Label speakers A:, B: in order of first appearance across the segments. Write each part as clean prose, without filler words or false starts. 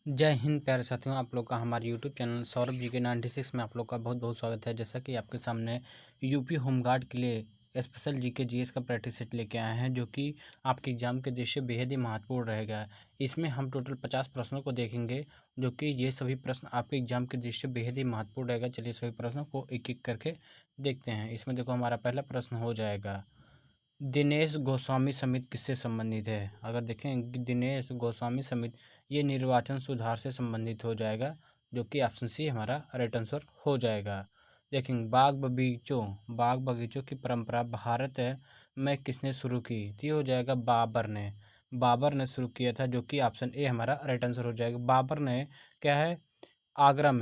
A: जय हिंद प्यारे साथियों, आप लोग का हमारे यूट्यूब चैनल सौरभ जी के 96 में आप लोग का बहुत बहुत स्वागत है। जैसा कि आपके सामने यूपी होमगार्ड के लिए स्पेशल जीके जीएस का प्रैक्टिस सेट लेके आए हैं, जो कि आपके एग्जाम के दृष्टि से बेहद ही महत्वपूर्ण रहेगा। इसमें हम टोटल 50 प्रश्नों को देखेंगे, जो कि ये सभी प्रश्न आपके एग्जाम के दृष्टि से बेहद ही महत्वपूर्ण रहेगा। चलिए सभी प्रश्नों को एक एक करके देखते हैं। इसमें देखो, हमारा पहला प्रश्न हो जाएगा, दिनेश गोस्वामी समिति किससे संबंधित है। अगर देखें दिनेश गोस्वामी समिति, ये निर्वाचन सुधार से संबंधित हो जाएगा, जो कि ऑप्शन सी हमारा राइट आंसर हो जाएगा। देखें बाग बगीचों की परंपरा भारत में किसने शुरू की थी, हो जाएगा बाबर ने शुरू किया था, जो कि ऑप्शन ए हमारा राइट आंसर हो जाएगा। बाबर ने क्या है, आगरा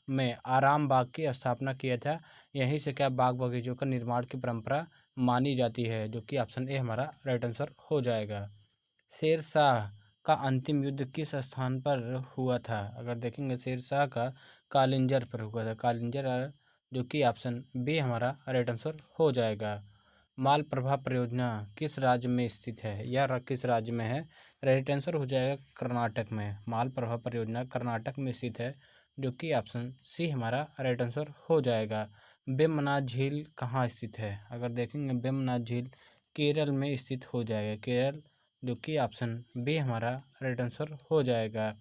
A: में आराम बाग की स्थापना किया था। यहीं से क्या बाग बगीचों का निर्माण की परंपरा मानी जाती है, जो कि ऑप्शन ए हमारा राइट आंसर हो जाएगा। शेर शाह का अंतिम युद्ध किस स्थान पर हुआ था। अगर देखेंगे शेर शाह का कालिंजर पर हुआ था, कालिंजर, जो कि ऑप्शन बी हमारा राइट आंसर हो जाएगा। मालप्रभा परियोजना किस राज्य में स्थित है, या किस राज्य में है, राइट आंसर हो जाएगा कर्नाटक में। मालप्रभा परियोजना कर्नाटक में स्थित है, जो कि ऑप्शन सी हमारा राइट आंसर हो जाएगा। वेम्बनाड झील कहाँ स्थित है। अगर देखेंगे वेम्बनाड झील केरल में स्थित हो जाएगा, केरल, जो कि ऑप्शन बी हमारा राइट आंसर हो जाएगा।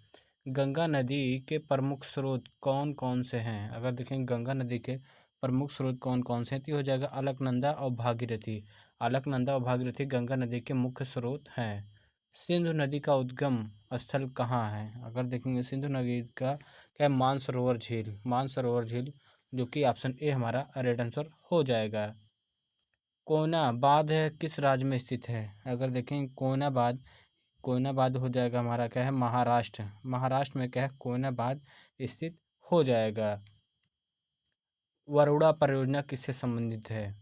A: गंगा नदी के प्रमुख स्रोत कौन कौन से हैं। अगर देखें गंगा नदी के प्रमुख स्रोत कौन कौन से हैं, तो हो जाएगा अलकनंदा और भागीरथी। अलकनंदा और भागीरथी गंगा नदी के मुख्य स्रोत हैं। सिंधु नदी का उद्गम स्थल कहाँ है। अगर देखेंगे सिंधु नदी का क्या, मानसरोवर झील, जो कि ऑप्शन ए हमारा राइट आंसर हो जाएगा। कोयना बांध किस राज्य में स्थित है। अगर देखें कोयना बांध हो जाएगा हमारा क्या है, महाराष्ट्र में क्या है, कोयना बांध स्थित हो जाएगा। वरुणा परियोजना किससे संबंधित है।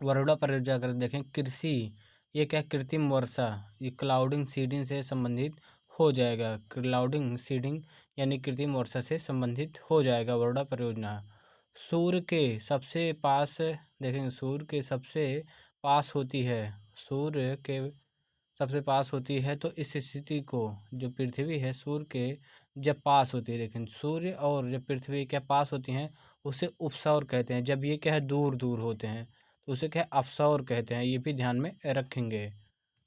A: वरुणा परियोजना अगर देखें कृषि, ये क्या, कृत्रिम वर्षा, ये क्लाउडिंग सीडिंग से संबंधित हो जाएगा। क्लाउडिंग सीडिंग यानी कृत्रिम वर्षा से संबंधित हो जाएगा वरुणा परियोजना। सूर्य के सबसे पास, देखेंगे सूर्य के सबसे पास होती है, सूर्य के सबसे पास होती है, तो इस स्थिति को, जो पृथ्वी है सूर्य के जब पास होती है, लेकिन सूर्य और जब पृथ्वी क्या पास होती हैं, उसे उपसौर कहते हैं। जब ये क्या है दूर दूर होते हैं, तो उसे क्या है अवसौर कहते हैं। ये भी ध्यान में रखेंगे।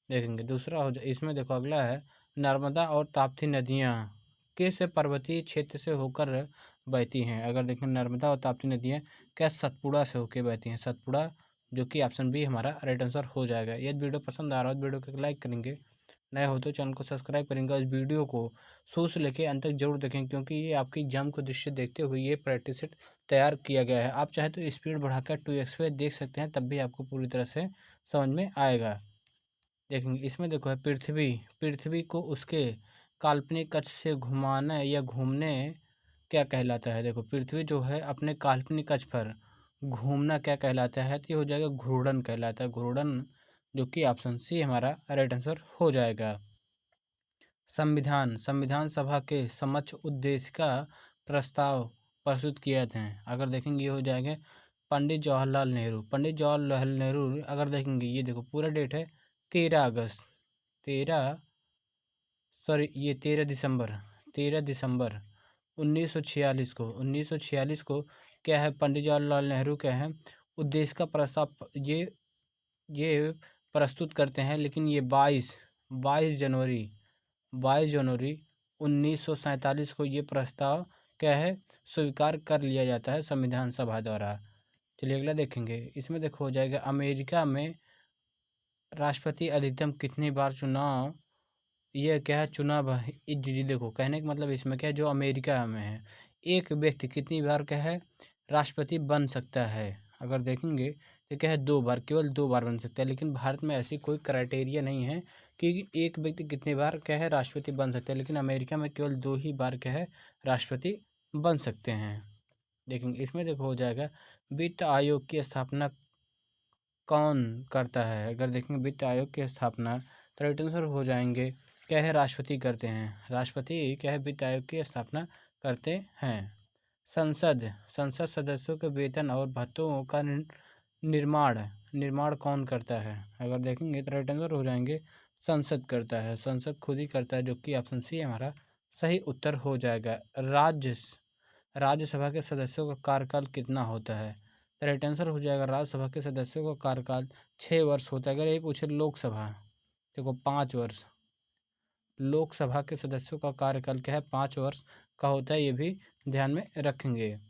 A: देखेंगे दूसरा हो जाए, इसमें देखो अगला है, नर्मदा और ताप्ती नदियाँ किस पर्वतीय क्षेत्र से होकर बहती हैं। अगर देखें नर्मदा और ताप्ती नदियाँ क्या सतपुड़ा से होकर बहती हैं, सतपुड़ा, जो कि ऑप्शन बी हमारा राइट आंसर हो जाएगा। यदि वीडियो पसंद आ रहा हो तो वीडियो को लाइक करेंगे, नए हो तो चैनल को सब्सक्राइब करेंगे, और इस वीडियो को शुरू से लेकर अंत तक जरूर देखें, क्योंकि ये आपके एग्जाम को दृष्टि देखते हुए ये प्रैक्टिस सेट तैयार किया गया है। आप चाहे तो स्पीड बढ़ाकर 2x पे देख सकते हैं, तब भी आपको पूरी तरह से समझ में आएगा। देखेंगे इसमें देखो है, पृथ्वी को उसके काल्पनिक अक्ष से घुमाना या घूमने क्या कहलाता है। देखो पृथ्वी जो है अपने काल्पनिक अक्ष पर घूमना क्या कहलाता है, तो ये हो जाएगा घूर्णन कहलाता है, घूर्णन, जो कि ऑप्शन सी हमारा राइट आंसर हो जाएगा। संविधान सभा के समक्ष उद्देश्य का प्रस्ताव प्रस्तुत किए थे। अगर देखेंगे ये हो जाएंगे पंडित जवाहरलाल नेहरू। अगर देखेंगे ये देखो पूरा डेट है 13 अगस्त, 13 सॉरी ये 13 दिसंबर 1946 को क्या है, पंडित जवाहरलाल नेहरू क्या है उद्देश्य का प्रस्ताव ये प्रस्तुत करते हैं। लेकिन ये 22 जनवरी 1947 को ये प्रस्ताव क्या है, स्वीकार कर लिया जाता है संविधान सभा द्वारा। चलिए अगला देखेंगे। इसमें देखो हो जाएगा, अमेरिका में राष्ट्रपति अधिकतम कितनी बार चुनाव, ये क्या है चुनाव जी देखो कहने का मतलब इसमें क्या है, जो अमेरिका में है एक व्यक्ति कितनी बार क्या है राष्ट्रपति बन सकता है। अगर देखेंगे तो क्या है 2 बार, केवल 2 बार बन सकता है। लेकिन भारत में ऐसी कोई क्राइटेरिया नहीं है कि एक व्यक्ति कितनी बार क्या है राष्ट्रपति बन सकता है, लेकिन अमेरिका में केवल 2 ही बार क्या है राष्ट्रपति बन सकते हैं। देखेंगे इसमें देखो हो जाएगा, वित्त आयोग की स्थापना कौन करता है। अगर देखेंगे वित्त आयोग की स्थापना, तो राइट आंसर हो जाएंगे क्या है, राष्ट्रपति करते हैं। राष्ट्रपति क्या है वित्त आयोग की स्थापना करते हैं। संसद सदस्यों के वेतन और भत्तों का निर्माण कौन करता है। अगर देखेंगे तो राइट आंसर हो जाएंगे संसद करता है, संसद खुद ही करता है, जो कि ऑप्शन सी हमारा सही उत्तर हो जाएगा। राज्यसभा के सदस्यों का कार्यकाल कितना होता है? तो राइट आंसर हो जाएगा राज्यसभा के सदस्यों का कार्यकाल 6 वर्ष होता है। अगर ये पूछे लोकसभा, देखो 5 वर्ष। लोकसभा के सदस्यों का कार्यकाल क्या है? 5 वर्ष का होता है, ये भी ध्यान में रखेंगे।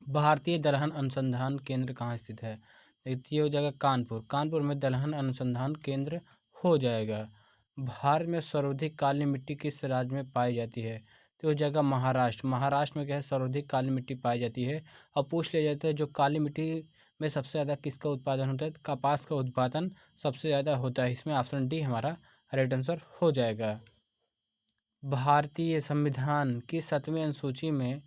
A: भारतीय दलहन अनुसंधान केंद्र कहाँ स्थित है? ये हो जाएगा कानपुर। कानपुर में दलहन अनुसंधान केंद्र हो जाएगा। भारत में सर्वाधिक काली मिट्टी किस राज्य में पाई जाती है? तो हो जाएगा महाराष्ट्र। महाराष्ट्र में क्या है? सर्वाधिक काली मिट्टी पाई जाती है। और पूछ लिया जाता है जो काली मिट्टी में सबसे ज़्यादा किसका उत्पादन होता है? कपास का उत्पादन सबसे ज़्यादा होता है। इसमें ऑप्शन डी हमारा राइट आंसर हो जाएगा। भारतीय संविधान की 7वीं अनुसूची में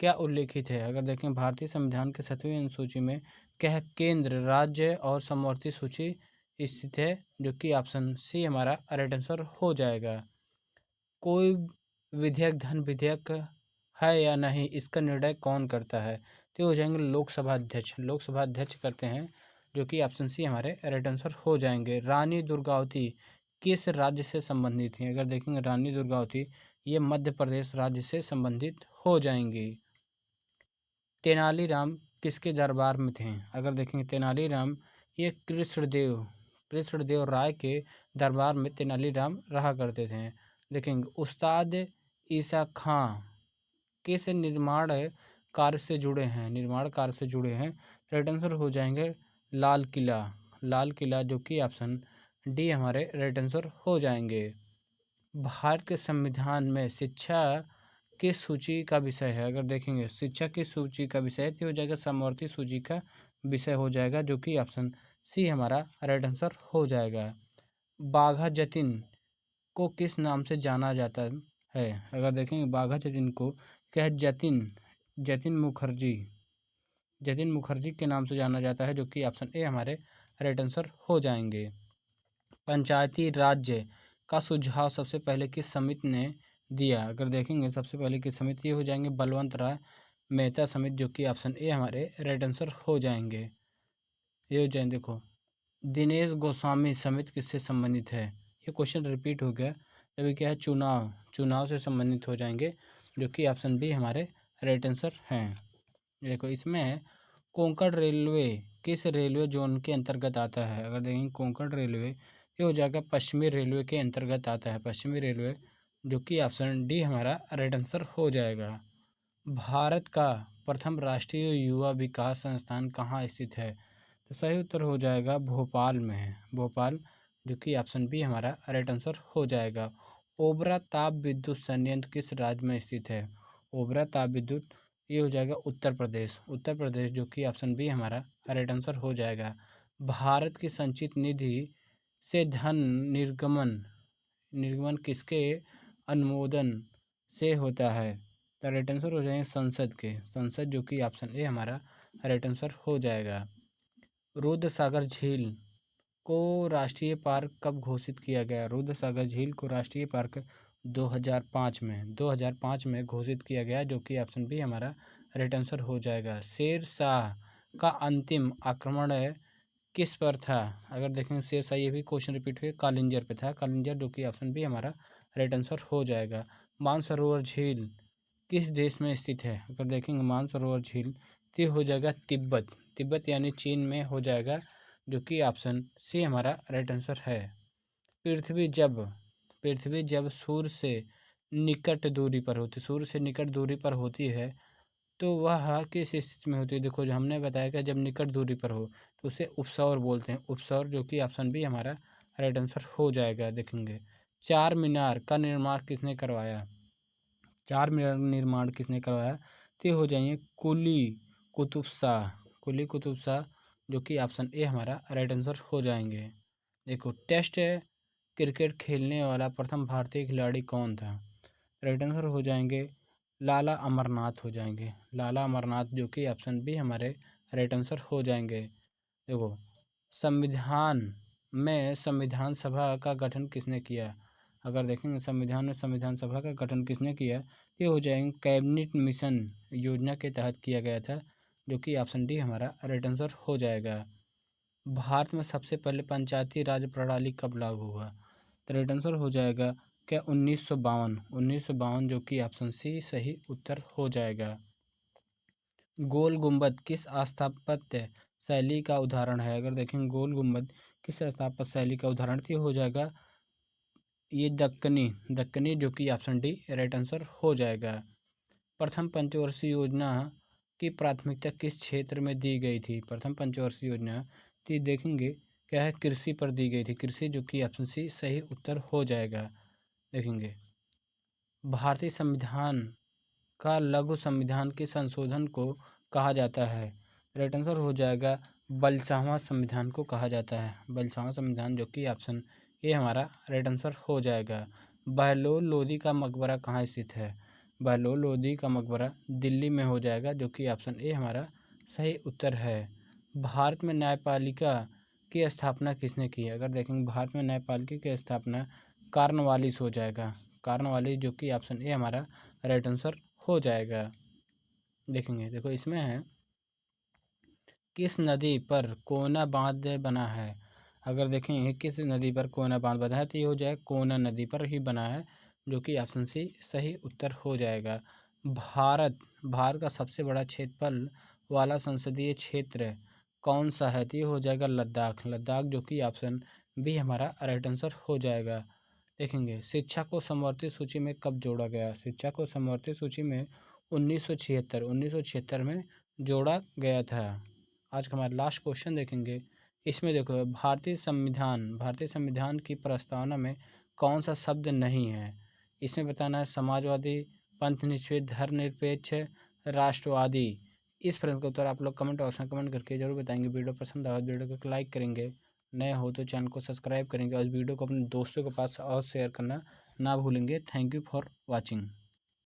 A: क्या उल्लेखित है? अगर देखें भारतीय संविधान के 7वीं अनुसूची में क्या है? केंद्र, राज्य और समवर्ती सूची स्थित है, जो कि ऑप्शन सी हमारा राइट आंसर हो जाएगा। कोई विधेयक धन विधेयक है या नहीं, इसका निर्णय कौन करता है? तो हो जाएंगे लोकसभा अध्यक्ष। लोकसभा अध्यक्ष करते हैं, जो कि ऑप्शन सी हमारे राइट आंसर हो जाएंगे। रानी दुर्गावती किस राज्य से संबंधित हैं? अगर देखेंगे रानी दुर्गावती, ये मध्य प्रदेश राज्य से संबंधित हो जाएंगी। तेनालीराम किसके दरबार में थे? अगर देखेंगे तेनालीराम, ये कृष्णदेव राय के दरबार में तेनालीराम रहा करते थे। देखेंगे उस्ताद ईसा खां किस निर्माण कार्य से जुड़े हैं? निर्माण कार्य से जुड़े हैं, राइट आंसर हो जाएंगे लाल किला। लाल किला, जो कि ऑप्शन डी हमारे राइट आंसर हो जाएंगे। भारत के संविधान में शिक्षा किस सूची का विषय है? अगर देखेंगे शिक्षा किस सूची का विषय है, तो हो जाएगा समवर्ती सूची का विषय हो जाएगा, जो कि ऑप्शन सी हमारा राइट आंसर हो जाएगा। बाघा जतिन को किस नाम से जाना जाता है? अगर देखेंगे बाघा जतिन को क्या है? जतिन मुखर्जी के नाम से जाना जाता है, जो कि ऑप्शन ए हमारे राइट आंसर हो जाएंगे। पंचायती राज्य का सुझाव सबसे पहले किस समिति ने दिया? अगर देखेंगे सबसे पहले किस समिति हो जाएंगे? बलवंत राय मेहता समिति, जो कि ऑप्शन ए हमारे राइट आंसर हो जाएंगे। ये हो जाएंगे, देखो दिनेश गोस्वामी समिति किससे संबंधित है? ये क्वेश्चन रिपीट हो गया। तभी क्या है? चुनाव से संबंधित हो जाएंगे, जो कि ऑप्शन बी हमारे राइट आंसर हैं। देखो इसमें है कोंकण रेलवे किस रेलवे जोन के अंतर्गत आता है? अगर देखेंगे कोंकण रेलवे, ये हो जाएगा पश्चिमी रेलवे के अंतर्गत आता है, पश्चिमी रेलवे, जो कि ऑप्शन डी हमारा राइट आंसर हो जाएगा। भारत का प्रथम राष्ट्रीय युवा विकास संस्थान कहाँ स्थित है? तो सही उत्तर हो जाएगा भोपाल में है, भोपाल, जो कि ऑप्शन बी हमारा राइट आंसर हो जाएगा। ओबरा ताप विद्युत संयंत्र किस राज्य में स्थित है? ओबरा ताप विद्युत, ये हो जाएगा उत्तर प्रदेश, जो कि ऑप्शन बी हमारा राइट आंसर हो जाएगा। भारत की संचित निधि से धन निर्गमन किसके अनुमोदन से होता है? तो राइट आंसर हो जाएंगे संसद, जो कि ऑप्शन ए हमारा राइट आंसर हो जाएगा। रुद्रसागर झील को राष्ट्रीय पार्क कब घोषित किया गया? रुद्रसागर झील को राष्ट्रीय पार्क 2005 में घोषित किया गया, जो कि ऑप्शन बी हमारा राइट आंसर हो जाएगा। शेर शाह का अंतिम आक्रमण किस पर था? अगर देखेंगे शेर शाह, ये भी क्वेश्चन रिपीट हुए, कालिंजर पे था, कालिंजर, जो कि ऑप्शन बी हमारा राइट आंसर हो जाएगा। मानसरोवर झील किस देश में स्थित है? अगर देखेंगे मानसरोवर झील, तो हो जाएगा तिब्बत यानी चीन में हो जाएगा, जो कि ऑप्शन सी हमारा राइट आंसर है। पृथ्वी जब सूर्य से निकट दूरी पर होती है, तो वह किस स्थिति में होती है? देखो जो हमने बताया कि जब निकट दूरी पर हो तो उसे उपसौर बोलते हैं, जो कि ऑप्शन बी हमारा राइट आंसर हो जाएगा। देखेंगे चार मीनार का निर्माण किसने करवाया? तो हो जाएंगे कुली कुतुब शाह, जो कि ऑप्शन ए हमारा राइट आंसर हो जाएंगे। देखो टेस्ट क्रिकेट खेलने वाला प्रथम भारतीय खिलाड़ी कौन था? राइट आंसर हो जाएंगे लाला अमरनाथ हो जाएंगे, जो कि ऑप्शन बी हमारे राइट आंसर हो जाएंगे। देखो संविधान सभा का गठन किसने किया? अगर देखेंगे संविधान में संविधान सभा का गठन किसने किया, ये हो जाएंगे कैबिनेट मिशन योजना के तहत किया गया था, जो कि ऑप्शन डी हमारा राइट आंसर हो जाएगा। भारत में सबसे पहले पंचायती राज प्रणाली कब लागू हुआ? तो राइट आंसर हो जाएगा क्या 1952 जो कि ऑप्शन सी सही उत्तर हो जाएगा। गोल गुंबद किस स्थापत्य शैली का उदाहरण है? अगर देखें गोल गुंबद किस स्थापत्य शैली का उदाहरण, तो ये हो जाएगा ये दक्कनी जो कि ऑप्शन डी राइट आंसर हो जाएगा। प्रथम पंचवर्षीय योजना की प्राथमिकता किस क्षेत्र में दी गई थी? प्रथम पंचवर्षीय योजना तो देखेंगे क्या है, कृषि पर दी गई थी, कृषि जो कि ऑप्शन सी सही उत्तर हो जाएगा। देखेंगे भारतीय संविधान का लघु संविधान के संशोधन को कहा जाता है? राइट आंसर हो जाएगा 42वां संविधान को कहा जाता है, 42वां संविधान जो कि ऑप्शन ए हमारा राइट आंसर हो जाएगा। बहलोल लोदी का मकबरा कहाँ स्थित है? बहलोल लोदी का मकबरा दिल्ली में हो जाएगा जो कि ऑप्शन ए हमारा सही उत्तर है। भारत में न्यायपालिका की स्थापना किसने की है? अगर देखेंगे भारत में न्यायपालिका की स्थापना कार्नवालिस हो जाएगा, कार्नवालिस जो कि ऑप्शन ए हमारा राइट आंसर हो जाएगा। देखेंगे देखो इसमें है किस नदी पर कोना बांध बना है? अगर देखें किस नदी पर कोना बांध बना है तो ये हो जाएगा कोना नदी पर ही बना है जो कि ऑप्शन सी सही उत्तर हो जाएगा। भारत का सबसे बड़ा क्षेत्रफल वाला संसदीय क्षेत्र कौन सा है? तो ये हो जाएगा लद्दाख जो कि ऑप्शन बी हमारा राइट आंसर हो जाएगा। देखेंगे शिक्षा को समवर्ती सूची में कब जोड़ा गया? शिक्षा को समवर्ती सूची में 1976 में जोड़ा गया था। आज का हमारा लास्ट क्वेश्चन देखेंगे, इसमें देखो भारतीय संविधान की प्रस्तावना में कौन सा शब्द नहीं है? इसमें बताना है समाजवादी, पंथनिश्चित, धर्मनिरपेक्ष, राष्ट्रवादी। इस प्रश्न का उत्तर आप लोग कमेंट बॉक्स में कमेंट करके जरूर बताएंगे। वीडियो पसंद आया वीडियो को लाइक करेंगे, नए हो तो चैनल को सब्सक्राइब करेंगे और वीडियो को अपने दोस्तों के पास और शेयर करना ना भूलेंगे। Thank you for watching.